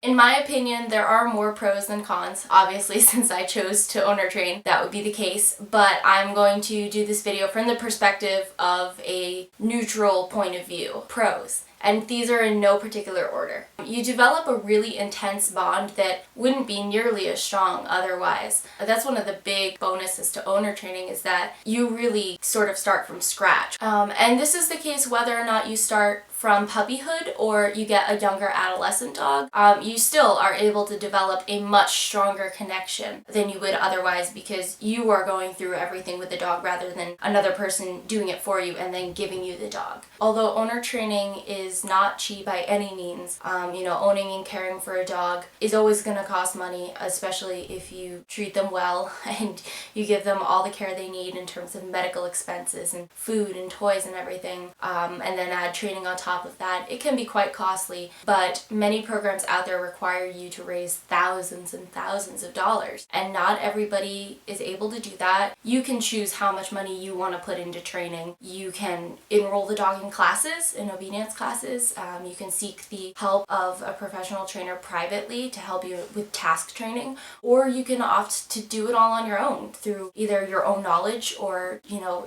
In my opinion, there are more pros than cons. Obviously, since I chose to owner train, that would be the case, but I'm going to do this video from the perspective of a neutral point of view. Pros. And these are in no particular order. You develop a really intense bond that wouldn't be nearly as strong otherwise. That's one of the big bonuses to owner training, is that you really sort of start from scratch. And this is the case whether or not you start from puppyhood or you get a younger adolescent dog. You still are able to develop a much stronger connection than you would otherwise, because you are going through everything with the dog rather than another person doing it for you and then giving you the dog. Although owner training is not cheap by any means, owning and caring for a dog is always going to cost money, especially if you treat them well and you give them all the care they need in terms of medical expenses and food and toys and everything, and then add training on top of that. It can be quite costly, but many programs out there require you to raise thousands and thousands of dollars, and not everybody is able to do that. You can choose how much money you want to put into training. You can enroll the dog in classes, in obedience classes. You can seek the help of a professional trainer privately to help you with task training, or you can opt to do it all on your own through either your own knowledge or,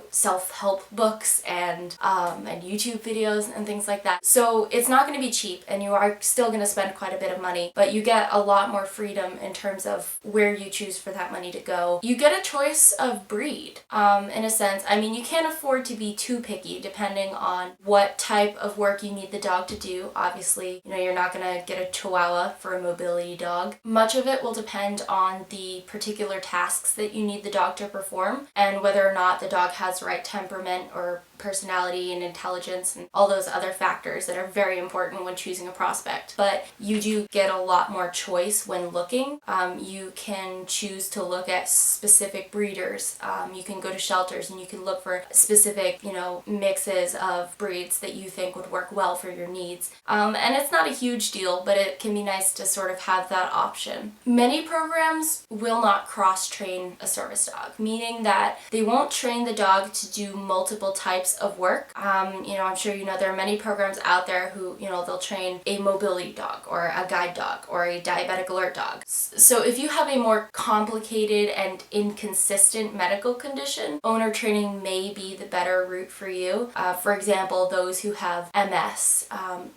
self-help books and YouTube videos and things like that. So it's not going to be cheap, and you are still going to spend quite a bit of money, but you get a lot more freedom in terms of where you choose for that money to go. You get a choice of breed, in a sense. I mean, you can't afford to be too picky depending on what type of work you need the dog to do. Obviously, you're not going to get a Chihuahua for a mobility dog. Much of it will depend on the particular tasks that you need the dog to perform and whether or not the dog has the right temperament or personality and intelligence and all those other factors that are very important when choosing a prospect. But you do get a lot more choice when looking. You can choose to look at specific breeders. You can go to shelters and you can look for specific, mixes of breeds that you think would work well for your needs. And it's not a huge deal, but it can be nice to sort of have that option. Many programs will not cross-train a service dog, meaning that they won't train the dog to do multiple types of work. I'm sure there are many programs out there who, they'll train a mobility dog or a guide dog or a diabetic alert dog. So if you have a more complicated and inconsistent medical condition, owner training may be the better route for you. For example, those who have MS,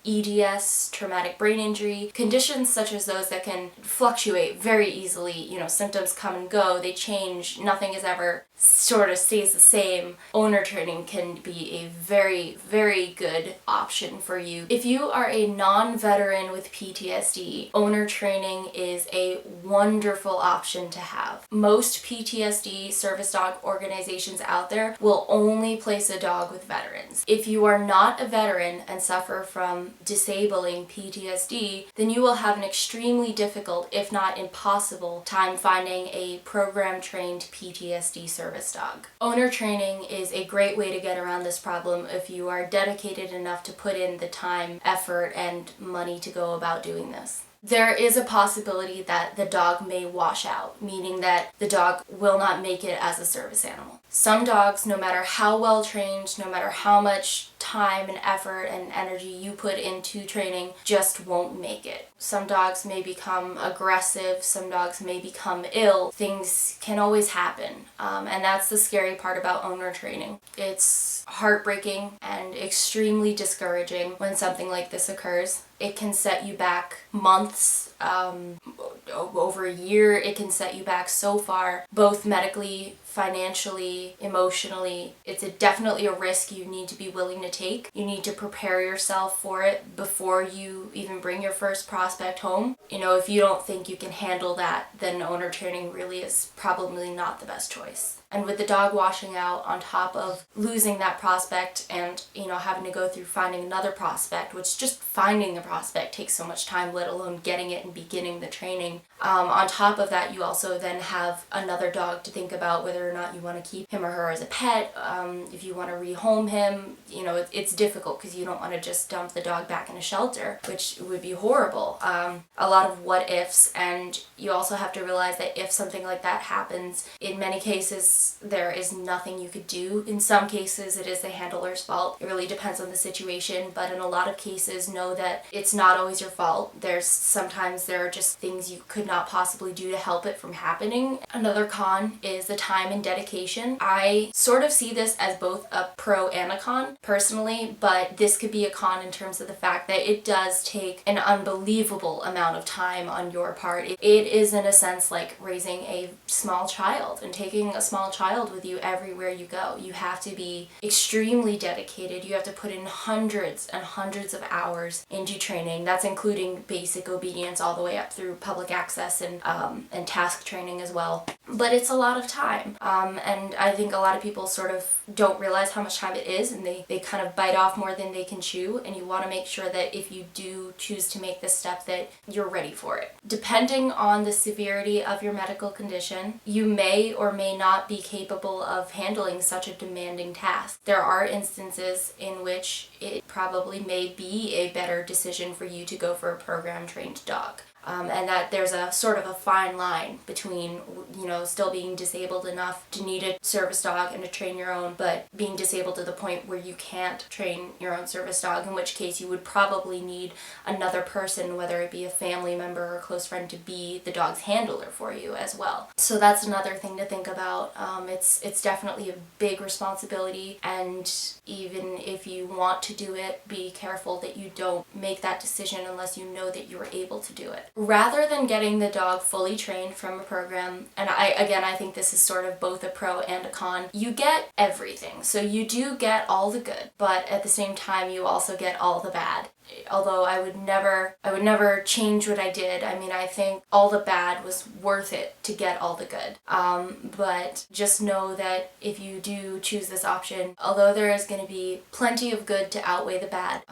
EDS, traumatic brain injury, conditions such as those that can fluctuate very easily. Symptoms come and go, they change, nothing is ever sort of stays the same. Owner training can be a very, very good option for you. If you are a non-veteran with PTSD, owner training is a wonderful option to have. Most PTSD service dog organizations out there will only place a dog with veterans. If you are not a veteran and suffer from disabling PTSD, then you will have an extremely difficult, if not impossible, time finding a program-trained PTSD service dog. Owner training is a great way to get around this problem if you are dedicated enough to put in the time, effort, and money to go about doing this. There is a possibility that the dog may wash out, meaning that the dog will not make it as a service animal. Some dogs, no matter how well trained, no matter how much time and effort and energy you put into training, just won't make it. Some dogs may become aggressive, some dogs may become ill. Things can always happen, and that's the scary part about owner training. It's heartbreaking and extremely discouraging when something like this occurs. It can set you back months, over a year. It can set you back so far, both medically, financially, emotionally. It's definitely a risk you need to be willing to take. You need to prepare yourself for it before you even bring your first prospect home. If you don't think you can handle that, then owner training really is probably not the best choice. And with the dog washing out on top of losing that prospect and, having to go through finding another prospect, which just finding a prospect takes so much time, let alone getting it and beginning the training. On top of that, you also then have another dog to think about, whether whether or not you want to keep him or her as a pet, if you want to rehome him. You know, it's difficult because you don't want to just dump the dog back in a shelter, which would be horrible. A lot of what ifs, and you also have to realize that if something like that happens, in many cases there is nothing you could do. In some cases it is the handler's fault. It really depends on the situation, but in a lot of cases, know that it's not always your fault. Sometimes there are just things you could not possibly do to help it from happening. Another con is the time and dedication. I sort of see this as both a pro and a con personally, but this could be a con in terms of the fact that it does take an unbelievable amount of time on your part. It is in a sense like raising a small child and taking a small child with you everywhere you go. You have to be extremely dedicated. You have to put in hundreds and hundreds of hours into training. That's including basic obedience all the way up through public access and task training as well. But it's a lot of time. And I think a lot of people sort of don't realize how much time it is, and they kind of bite off more than they can chew, and you want to make sure that if you do choose to make this step that you're ready for it. Depending on the severity of your medical condition, you may or may not be capable of handling such a demanding task. There are instances in which it probably may be a better decision for you to go for a program-trained dog. And that there's a sort of a fine line between, you know, still being disabled enough to need a service dog and to train your own, but being disabled to the point where you can't train your own service dog, in which case you would probably need another person, whether it be a family member or a close friend, to be the dog's handler for you as well. So that's another thing to think about. It's definitely a big responsibility, and even if you want to do it, be careful that you don't make that decision unless you know that you are able to do it. Rather than getting the dog fully trained from a program, and I think this is sort of both a pro and a con, you get everything. So you do get all the good, but at the same time you also get all the bad. Although I would never change what I did. I mean, I think all the bad was worth it to get all the good. But just know that if you do choose this option, although there is going to be plenty of good to outweigh the bad,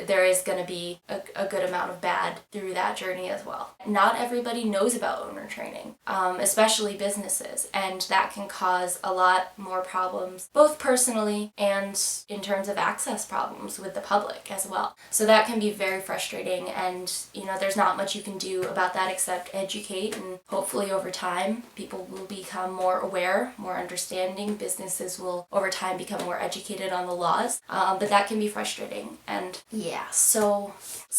there is going to be a good amount of bad through that journey as well. Not everybody knows about owner training, especially businesses, and that can cause a lot more problems, both personally and in terms of access problems with the public as well. So that can be very frustrating, and there's not much you can do about that except educate, and hopefully over time people will become more aware, more understanding. Businesses will over time become more educated on the laws, but that can be frustrating. And yeah, so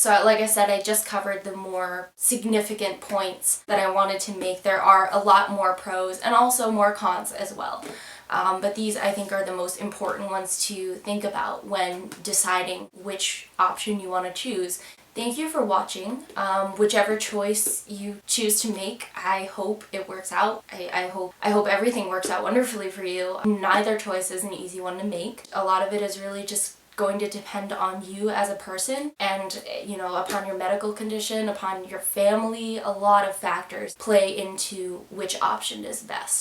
like I said, I just covered the more significant points that I wanted to make. There are a lot more pros and also more cons as well. But these, I think, are the most important ones to think about when deciding which option you want to choose. Thank you for watching. Whichever choice you choose to make, I hope it works out. I hope everything works out wonderfully for you. Neither choice is an easy one to make. A lot of it is really just going to depend on you as a person and, upon your medical condition, upon your family. A lot of factors play into which option is best.